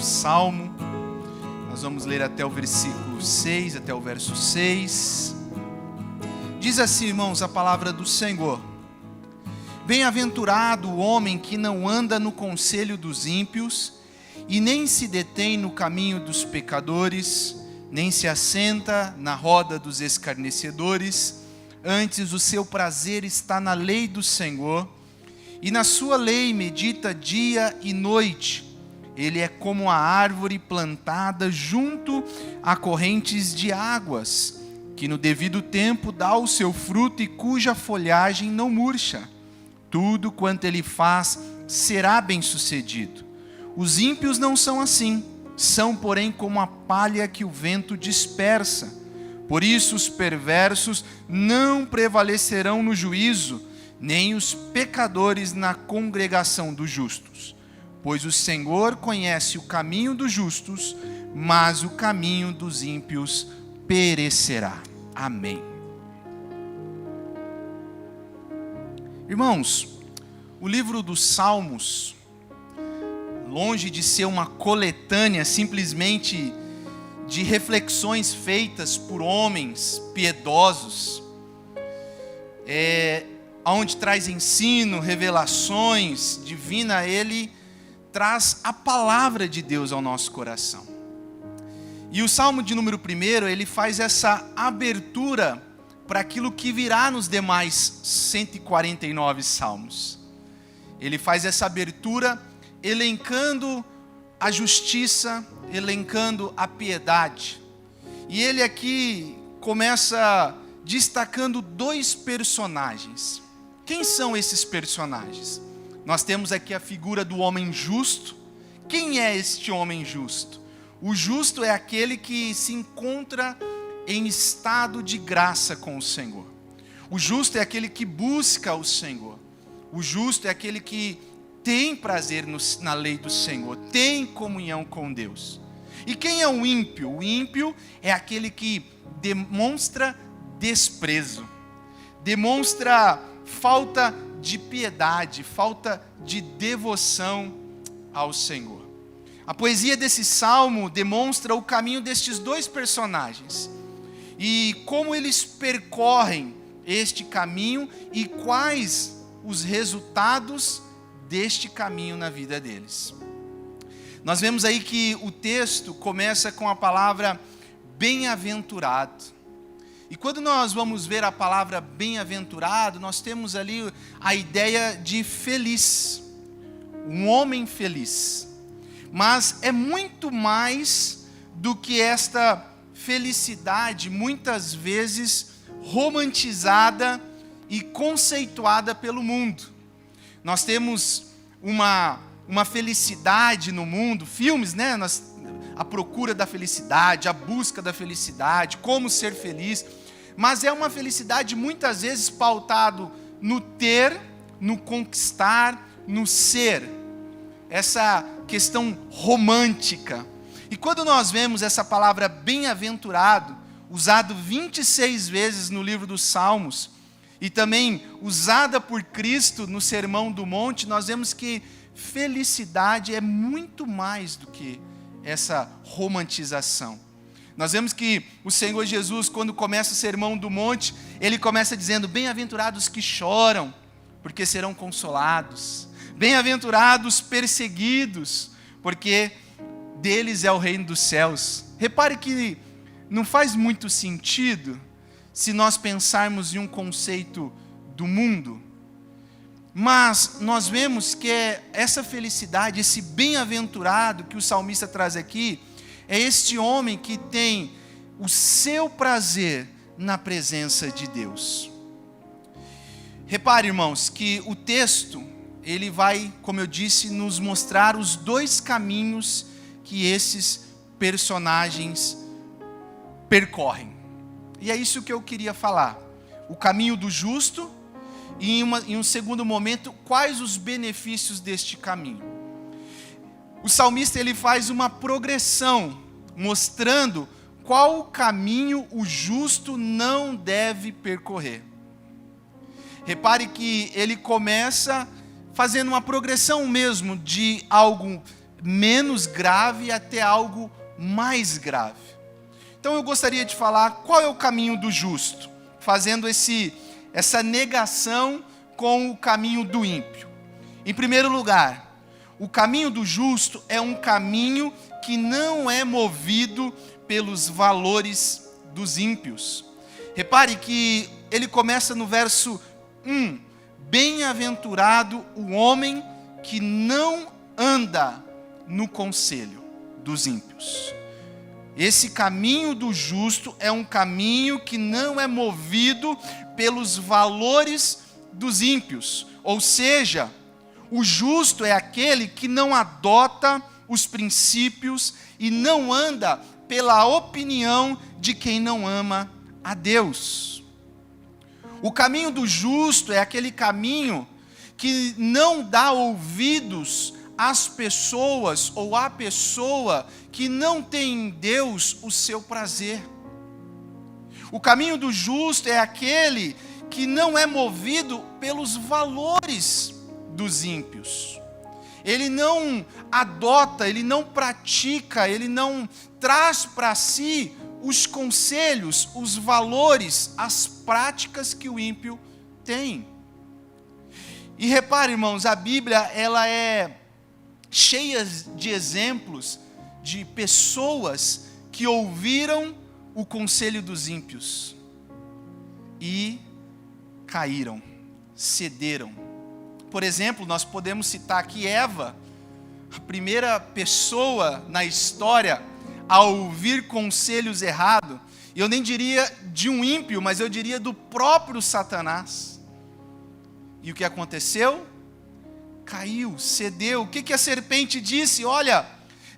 Salmo. Nós vamos ler até o versículo 6, até o verso 6. Diz assim, irmãos, a palavra do Senhor: Bem-aventurado o homem que não anda no conselho dos ímpios, e nem se detém no caminho dos pecadores, nem se assenta na roda dos escarnecedores. Antes o seu prazer está na lei do Senhor, e na sua lei medita dia e noite. Ele é como a árvore plantada junto a correntes de águas, que no devido tempo dá o seu fruto e cuja folhagem não murcha. Tudo quanto ele faz será bem-sucedido. Os ímpios não são assim, são, porém, como a palha que o vento dispersa. Por isso os perversos não prevalecerão no juízo, nem os pecadores na congregação dos justos. Pois o Senhor conhece o caminho dos justos, mas o caminho dos ímpios perecerá. Amém. Irmãos, o livro dos Salmos, longe de ser uma coletânea simplesmente de reflexões feitas por homens piedosos, onde traz ensino, revelações divinas, ele traz a palavra de Deus ao nosso coração. E o Salmo de número 1, ele faz essa abertura para aquilo que virá nos demais 149 salmos. Ele faz essa abertura elencando a justiça, elencando a piedade. E ele aqui começa destacando dois personagens. Quem são esses personagens? Nós temos aqui a figura do homem justo. Quem é este homem justo? O justo é aquele que se encontra em estado de graça com o Senhor. O justo é aquele que busca o Senhor. O justo é aquele que tem prazer na lei do Senhor, tem comunhão com Deus. E quem é o ímpio? O ímpio é aquele que demonstra desprezo, demonstra falta de piedade, falta de devoção ao Senhor. A poesia desse salmo demonstra o caminho destes dois personagens e como eles percorrem este caminho e quais os resultados deste caminho na vida deles. Nós vemos aí que o texto começa com a palavra bem-aventurado. E quando nós vamos ver a palavra bem-aventurado, nós temos ali a ideia de feliz, um homem feliz. Mas é muito mais do que esta felicidade, muitas vezes romantizada e conceituada pelo mundo. Nós temos uma felicidade no mundo, filmes, né? A procura da felicidade, a busca da felicidade, como ser feliz. Mas é uma felicidade muitas vezes pautado no ter, no conquistar, no ser. Essa questão romântica. E quando nós vemos essa palavra bem-aventurado, usado 26 vezes no livro dos Salmos, e também usada por Cristo no Sermão do Monte, nós vemos que felicidade é muito mais do que essa romantização. Nós vemos que o Senhor Jesus, quando começa o Sermão do Monte, ele começa dizendo: bem-aventurados que choram, porque serão consolados. Bem-aventurados perseguidos, porque deles é o reino dos céus. Repare que não faz muito sentido se nós pensarmos em um conceito do mundo, mas nós vemos que essa felicidade, esse bem-aventurado que o salmista traz aqui, é este homem que tem o seu prazer na presença de Deus. Repare, irmãos, que o texto, ele vai, como eu disse, nos mostrar os dois caminhos que esses personagens percorrem. E é isso que eu queria falar. O caminho do justo e em um segundo momento, quais os benefícios deste caminho. O salmista ele faz uma progressão, mostrando qual o caminho o justo não deve percorrer. Repare que ele começa fazendo uma progressão mesmo de algo menos grave até algo mais grave. Então eu gostaria de falar qual é o caminho do justo, fazendo essa negação com o caminho do ímpio. Em primeiro lugar, o caminho do justo é um caminho que não é movido pelos valores dos ímpios. Repare que ele começa no verso 1. Bem-aventurado o homem que não anda no conselho dos ímpios. Esse caminho do justo é um caminho que não é movido pelos valores dos ímpios. Ou seja, o justo é aquele que não adota os princípios e não anda pela opinião de quem não ama a Deus. O caminho do justo é aquele caminho que não dá ouvidos às pessoas ou à pessoa que não tem em Deus o seu prazer. O caminho do justo é aquele que não é movido pelos valores dos ímpios. Ele não adota, ele não pratica, ele não traz para si os conselhos, os valores, as práticas que o ímpio tem. E repare, irmãos, a Bíblia ela é cheia de exemplos de pessoas que ouviram o conselho dos ímpios e caíram, cederam. Por exemplo, nós podemos citar aqui Eva, a primeira pessoa na história a ouvir conselhos errados. Eu nem diria de um ímpio, mas eu diria do próprio Satanás. E o que aconteceu? Caiu, cedeu. O que a serpente disse? Olha,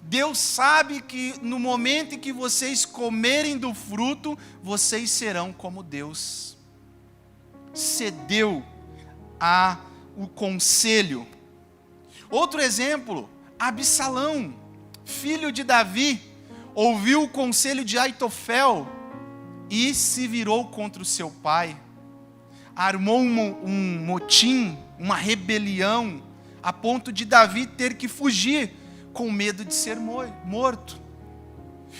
Deus sabe que no momento em que vocês comerem do fruto, vocês serão como Deus. Cedeu o conselho. Outro exemplo, Absalão, filho de Davi, ouviu o conselho de Aitofel e se virou contra o seu pai. Armou um motim, uma rebelião, a ponto de Davi ter que fugir, com medo de ser morto.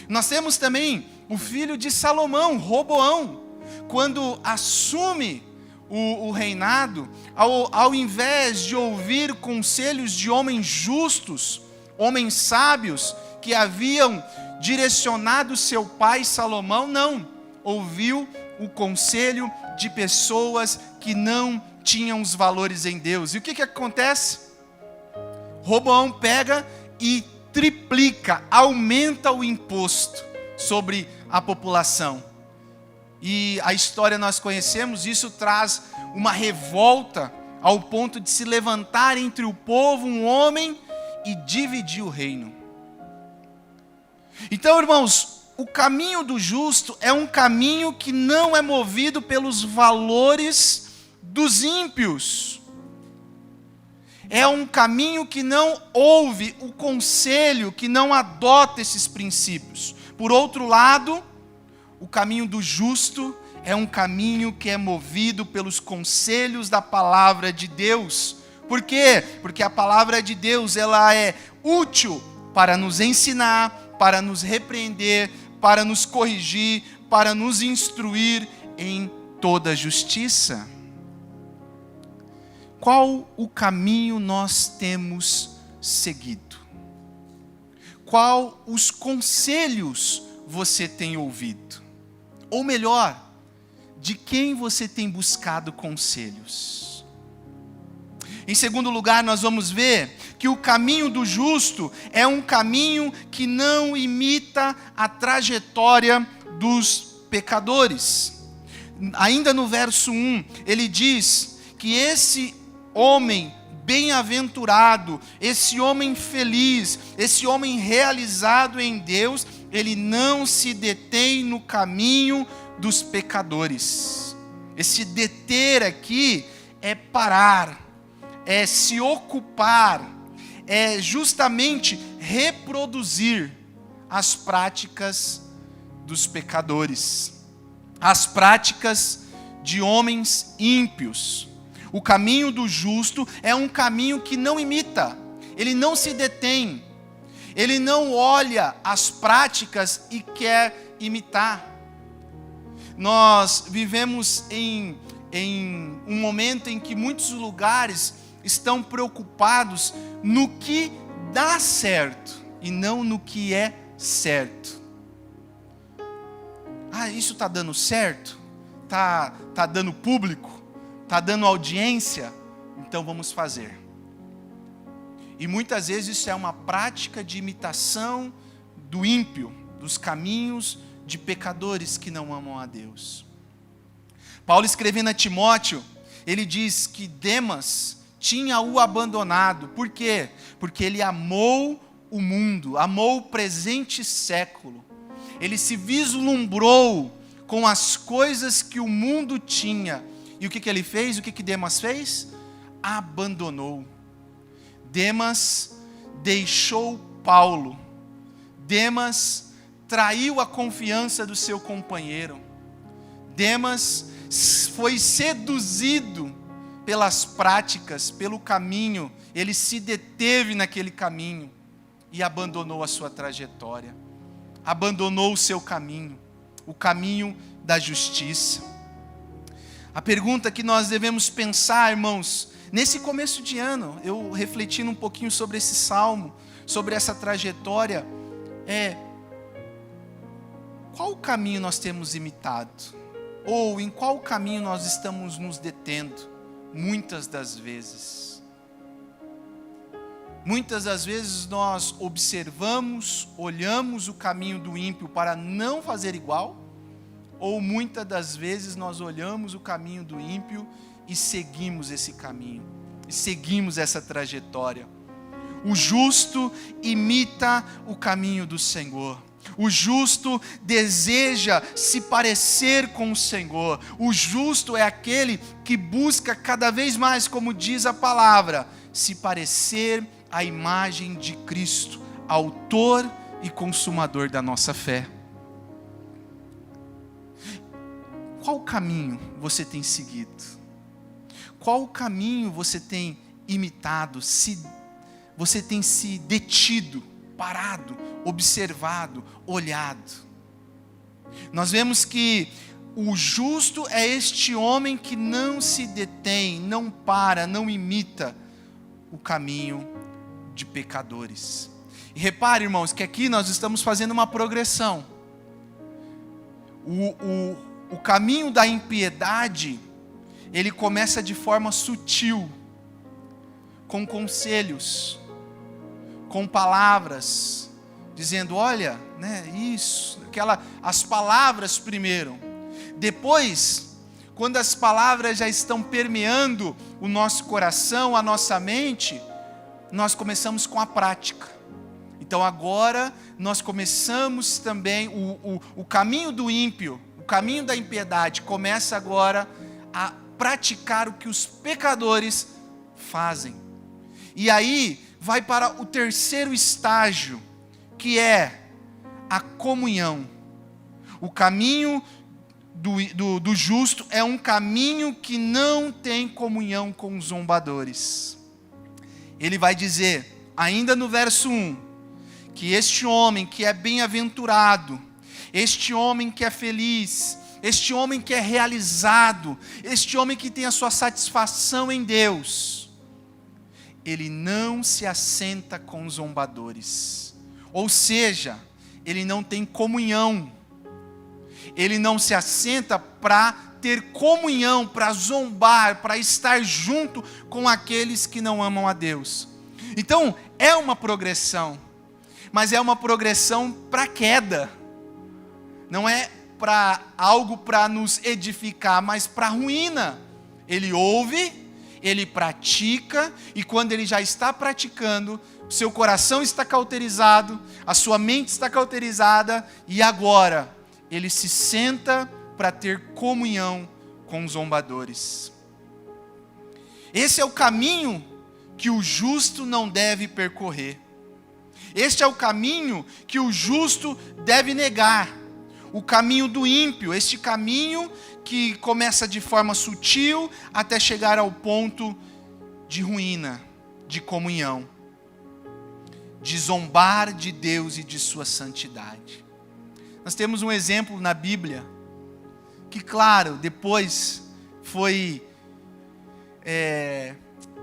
Nós temos também o filho de Salomão, Roboão, quando assume o reinado, ao invés de ouvir conselhos de homens justos, homens sábios, que haviam direcionado seu pai Salomão, não, ouviu o conselho de pessoas que não tinham os valores em Deus. E o que acontece? Roboão pega e triplica, aumenta o imposto sobre a população. E a história nós conhecemos, isso traz uma revolta ao ponto de se levantar entre o povo um homem e dividir o reino. Então, irmãos, o caminho do justo é um caminho que não é movido pelos valores dos ímpios. É um caminho que não ouve o conselho, que não adota esses princípios. Por outro lado, o caminho do justo é um caminho que é movido pelos conselhos da palavra de Deus. Por quê? Porque a palavra de Deus ela é útil para nos ensinar, para nos repreender, para nos corrigir, para nos instruir em toda justiça. Qual o caminho nós temos seguido? Qual os conselhos você tem ouvido? Ou melhor, de quem você tem buscado conselhos? Em segundo lugar, nós vamos ver que o caminho do justo é um caminho que não imita a trajetória dos pecadores. Ainda no verso 1, ele diz que esse homem bem-aventurado, esse homem feliz, esse homem realizado em Deus, ele não se detém no caminho dos pecadores. Esse deter aqui é parar, é se ocupar, é justamente reproduzir as práticas dos pecadores, as práticas de homens ímpios. O caminho do justo é um caminho que não imita, ele não se detém, Ele não olha as práticas e quer imitar. Nós vivemos em um momento em que muitos lugares estão preocupados no que dá certo e não no que é certo. Isso está dando certo? Tá dando público? Está dando audiência? Então vamos fazer. E muitas vezes isso é uma prática de imitação do ímpio, dos caminhos de pecadores que não amam a Deus. Paulo, escrevendo a Timóteo, ele diz que Demas tinha-o abandonado. Por quê? Porque ele amou o mundo, amou o presente século. Ele se vislumbrou com as coisas que o mundo tinha. E o que ele fez? O que Demas fez? Abandonou. Demas deixou Paulo. Demas traiu a confiança do seu companheiro. Demas foi seduzido pelas práticas, pelo caminho. Ele se deteve naquele caminho e abandonou a sua trajetória. Abandonou o seu caminho, o caminho da justiça. A pergunta que nós devemos pensar, irmãos, nesse começo de ano, eu refletindo um pouquinho sobre esse salmo, sobre essa trajetória, qual caminho nós temos imitado? Ou em qual caminho nós estamos nos detendo? Muitas das vezes. Muitas das vezes nós observamos, olhamos o caminho do ímpio para não fazer igual, ou muitas das vezes nós olhamos o caminho do ímpio e seguimos esse caminho, e seguimos essa trajetória. O justo imita o caminho do Senhor. O justo deseja se parecer com o Senhor. O justo é aquele que busca cada vez mais, como diz a palavra, se parecer à imagem de Cristo, autor e consumador da nossa fé. Qual caminho você tem seguido? Qual caminho você tem imitado? Você tem se detido, parado, observado, olhado? Nós vemos que o justo é este homem que não se detém, não para, não imita o caminho de pecadores. E repare, irmãos, que aqui nós estamos fazendo uma progressão. O caminho da impiedade, ele começa de forma sutil, com conselhos, com palavras, dizendo, olha, isso, as palavras primeiro. Depois, quando as palavras já estão permeando o nosso coração, a nossa mente, nós começamos com a prática. Então agora nós começamos também, o caminho do ímpio, o caminho da impiedade, começa agora a praticar o que os pecadores fazem. E aí vai para o terceiro estágio, que é a comunhão. O caminho do justo é um caminho que não tem comunhão com os zombadores. Ele vai dizer, ainda no verso 1, que este homem que é bem-aventurado, este homem que é feliz, este homem que é realizado, este homem que tem a sua satisfação em Deus, ele não se assenta com os zombadores. Ou seja, ele não tem comunhão. Ele não se assenta para ter comunhão, para zombar, para estar junto com aqueles que não amam a Deus. Então, é uma progressão, mas é uma progressão para queda. Não é para algo para nos edificar, mas para ruína. Ele ouve, ele pratica, e quando ele já está praticando, o seu coração está cauterizado, a sua mente está cauterizada, e agora ele se senta para ter comunhão com os zombadores. Esse é o caminho que o justo não deve percorrer. Este é o caminho que o justo deve negar. O caminho do ímpio, este caminho que começa de forma sutil até chegar ao ponto de ruína, de comunhão. de zombar de Deus e de sua santidade. Nós temos um exemplo na Bíblia, que claro, depois foi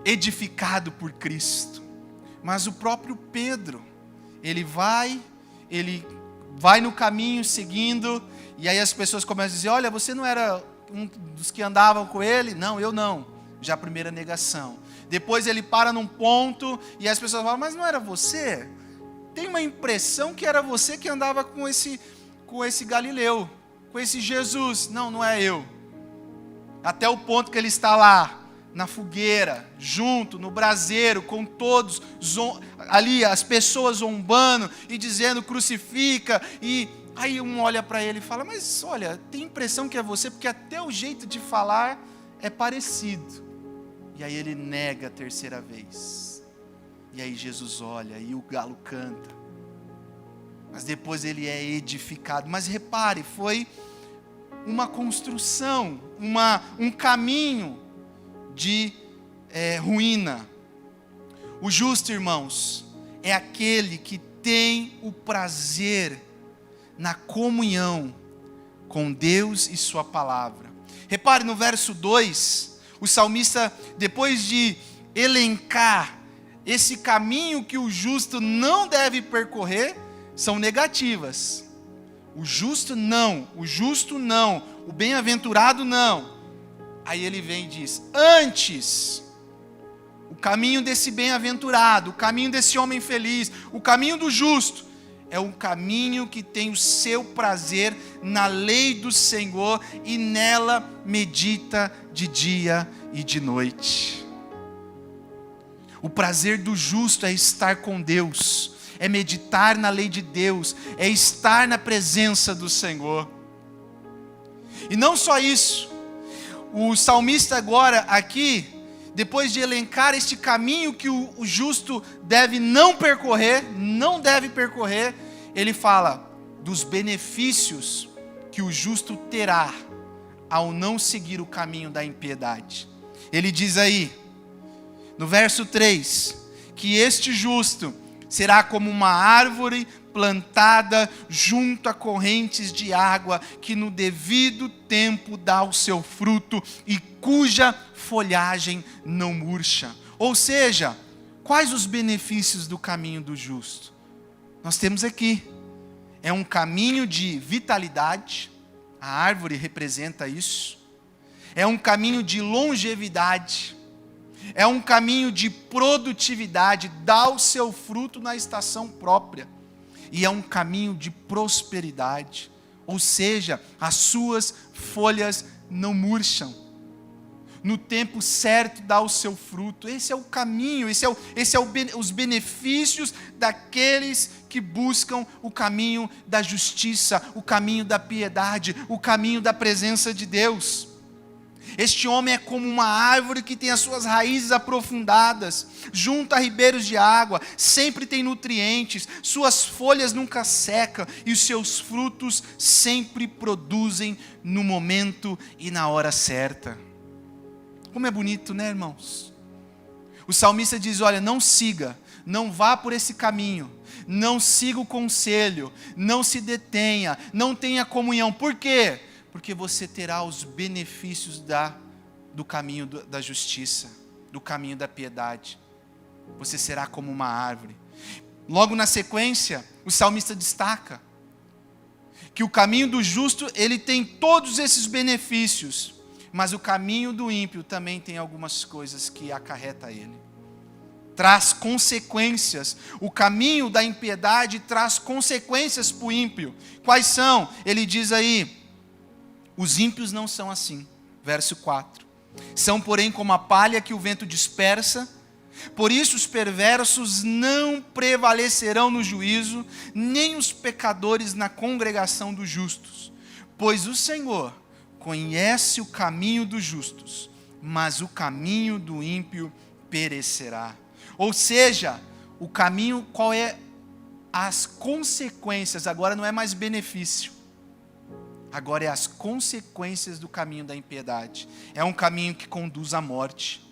edificado por Cristo. Mas o próprio Pedro, ele vai no caminho seguindo, e aí as pessoas começam a dizer, olha, você não era um dos que andavam com ele? Não, eu não. Já a primeira negação. Depois ele para num ponto, e as pessoas falam, mas não era você? Tem uma impressão que era você que andava com esse Galileu, com esse Jesus. Não, não é eu. Até o ponto que ele está lá, na fogueira, junto, no braseiro, com todos, ali as pessoas zombando e dizendo crucifica, e aí um olha para ele e fala, mas olha, tem impressão que é você, porque até o jeito de falar é parecido. E aí ele nega a terceira vez, e aí Jesus olha, e o galo canta, mas depois ele é edificado. Mas repare, foi uma construção, um caminho de ruína. O justo, irmãos, é aquele que tem o prazer na comunhão com Deus e sua palavra. Repare no verso 2, o salmista, depois de elencar esse caminho que o justo não deve percorrer, são negativas. O justo não, o bem-aventurado não. Aí ele vem e diz, antes, o caminho desse bem-aventurado, o caminho desse homem feliz, o caminho do justo, é um caminho que tem o seu prazer na lei do Senhor e nela medita de dia e de noite. O prazer do justo é estar com Deus, é meditar na lei de Deus, é estar na presença do Senhor. E não só isso, o salmista agora aqui, depois de elencar este caminho que o justo não deve percorrer, ele fala dos benefícios que o justo terá ao não seguir o caminho da impiedade. Ele diz aí, no verso 3, que este justo será como uma árvore plantada junto a correntes de água, que no devido tempo dá o seu fruto e cuja folhagem não murcha. Ou seja, quais os benefícios do caminho do justo? Nós temos aqui, é um caminho de vitalidade, a árvore representa isso, é um caminho de longevidade, é um caminho de produtividade, dá o seu fruto na estação própria, e é um caminho de prosperidade, ou seja, as suas folhas não murcham, no tempo certo dá o seu fruto. Esse é o caminho, os benefícios daqueles que buscam o caminho da justiça, o caminho da piedade, o caminho da presença de Deus. Este homem é como uma árvore que tem as suas raízes aprofundadas, junto a ribeiros de água, sempre tem nutrientes, suas folhas nunca secam e os seus frutos sempre produzem no momento e na hora certa. Como é bonito, né, irmãos? O salmista diz, olha, não vá por esse caminho, não siga o conselho, não se detenha, não tenha comunhão. Por quê? Porque você terá os benefícios do caminho da justiça, do caminho da piedade. Você será como uma árvore. Logo na sequência, o salmista destaca que o caminho do justo, ele tem todos esses benefícios, mas o caminho do ímpio também tem algumas coisas que acarreta ele. Traz consequências. O caminho da impiedade traz consequências para o ímpio. Quais são? Ele diz aí, os ímpios não são assim. Verso 4. São, porém, como a palha que o vento dispersa. Por isso os perversos não prevalecerão no juízo, nem os pecadores na congregação dos justos. Pois o Senhor conhece o caminho dos justos, mas o caminho do ímpio perecerá. Ou seja, o caminho, qual é as consequências? Agora não é mais benefício. Agora é as consequências do caminho da impiedade. É um caminho que conduz à morte.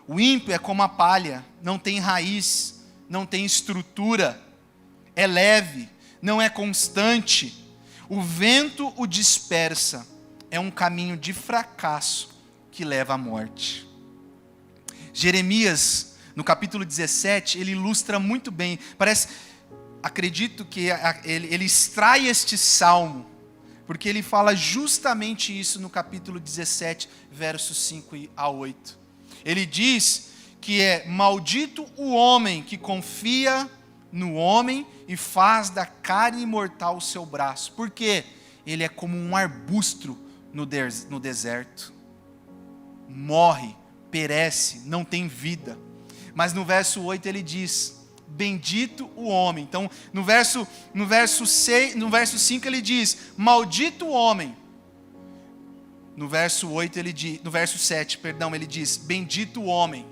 O ímpio é como a palha, não tem raiz, não tem estrutura. é leve, não é constante. O vento o dispersa. É um caminho de fracasso que leva à morte. Jeremias, no capítulo 17, ele ilustra muito bem. Acredito que ele extrai este salmo, porque ele fala justamente isso no capítulo 17, versos 5 a 8. Ele diz que é maldito o homem que confia no homem e faz da carne mortal o seu braço. Por quê? Ele é como um arbusto no deserto. Morre, perece, não tem vida. Mas no verso 8 ele diz: bendito o homem. Então, no verso 5 ele diz: maldito o homem. No verso 7, ele diz: bendito o homem.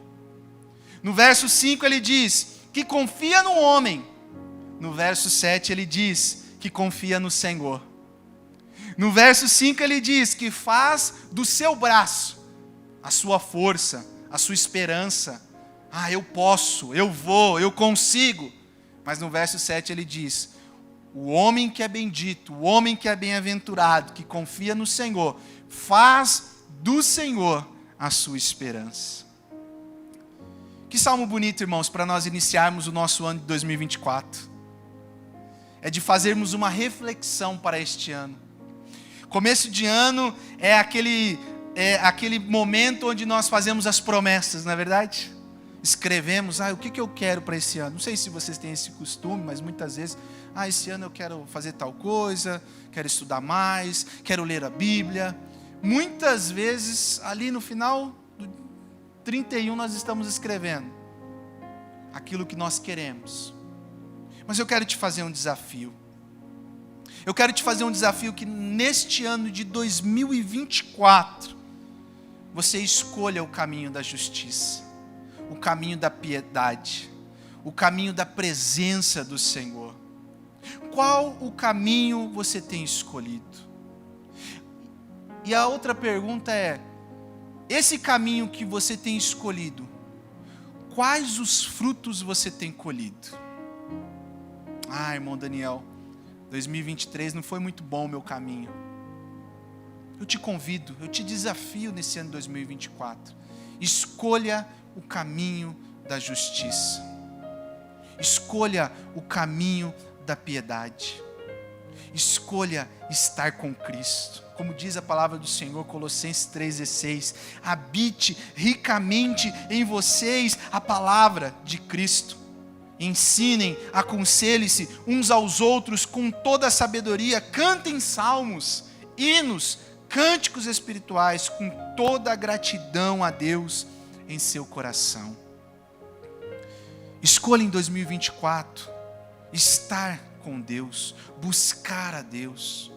No verso 5 ele diz que confia no homem. No verso 7 ele diz que confia no Senhor. No verso 5 ele diz que faz do seu braço a sua força, a sua esperança. Eu posso, eu vou, eu consigo. Mas no verso 7 ele diz: o homem que é bendito, o homem que é bem-aventurado, que confia no Senhor, faz do Senhor a sua esperança. Que salmo bonito, irmãos, para nós iniciarmos o nosso ano de 2024. É de fazermos uma reflexão para este ano. Começo de ano é aquele momento onde nós fazemos as promessas, não é verdade? Escrevemos, o que eu quero para esse ano? Não sei se vocês têm esse costume, mas muitas vezes, esse ano eu quero fazer tal coisa, quero estudar mais, quero ler a Bíblia. Muitas vezes, ali no final do 31, nós estamos escrevendo aquilo que nós queremos. Mas eu quero te fazer um desafio. Eu quero te fazer um desafio que neste ano de 2024, você escolha o caminho da justiça, o caminho da piedade, o caminho da presença do Senhor. Qual o caminho você tem escolhido? E a outra pergunta é: esse caminho que você tem escolhido, quais os frutos você tem colhido? Irmão Daniel, 2023 não foi muito bom o meu caminho. Eu te convido, eu te desafio nesse ano de 2024. Escolha o caminho da justiça. Escolha o caminho da piedade. Escolha estar com Cristo. Como diz a palavra do Senhor, Colossenses 3,16: habite ricamente em vocês a palavra de Cristo. Ensinem, aconselhem-se uns aos outros com toda a sabedoria. Cantem salmos, hinos, cânticos espirituais com toda a gratidão a Deus em seu coração. Escolha em 2024 estar com Deus, buscar a Deus.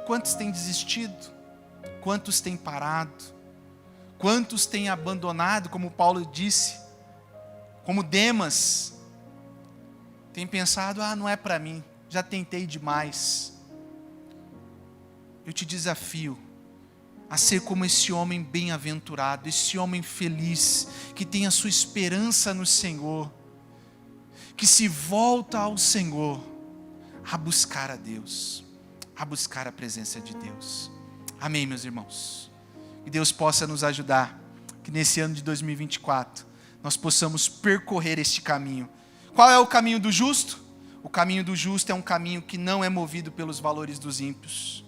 Quantos têm desistido? Quantos têm parado? Quantos têm abandonado, como Paulo disse? Como Demas, tem pensado, não é para mim, já tentei demais. Eu te desafio a ser como esse homem bem-aventurado, esse homem feliz, que tem a sua esperança no Senhor, que se volta ao Senhor, a buscar a Deus, a buscar a presença de Deus. Amém, meus irmãos? Que Deus possa nos ajudar, que nesse ano de 2024, nós possamos percorrer este caminho. Qual é o caminho do justo? O caminho do justo é um caminho que não é movido pelos valores dos ímpios.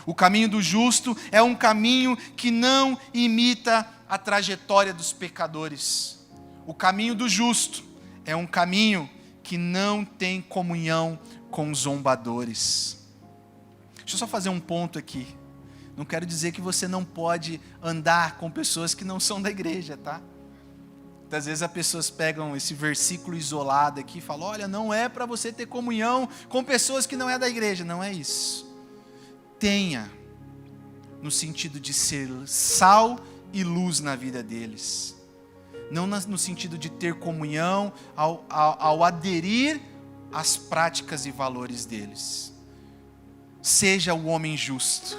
O caminho do justo é um caminho que não imita a trajetória dos pecadores. O caminho do justo é um caminho que não tem comunhão com os zombadores. Deixa eu só fazer um ponto aqui. Não quero dizer que você não pode andar com pessoas que não são da igreja, tá? Muitas vezes as pessoas pegam esse versículo isolado aqui e falam, olha, não é para você ter comunhão com pessoas que não é da igreja. Não é isso. Tenha, no sentido de ser sal e luz na vida deles. Não no sentido de ter comunhão ao aderir às práticas e valores deles. Seja o homem justo.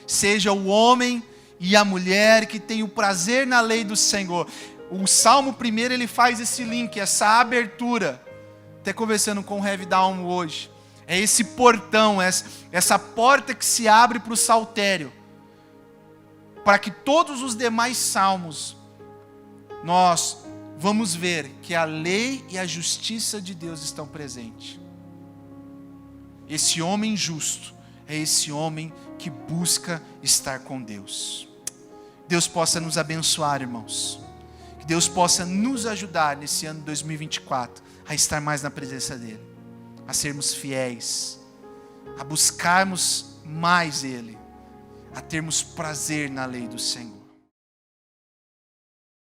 Seja o homem e a mulher que tem o prazer na lei do Senhor. O Salmo 1, ele faz esse link, essa abertura. até conversando com o Heavy Down hoje, é esse portão, essa porta que se abre para o saltério, para que todos os demais salmos, nós vamos ver que a lei e a justiça de Deus estão presentes. Esse homem justo é esse homem que busca estar com Deus. Deus possa nos abençoar, irmãos. Que Deus possa nos ajudar nesse ano 2024 a estar mais na presença dEle, a sermos fiéis, a buscarmos mais Ele, a termos prazer na lei do Senhor.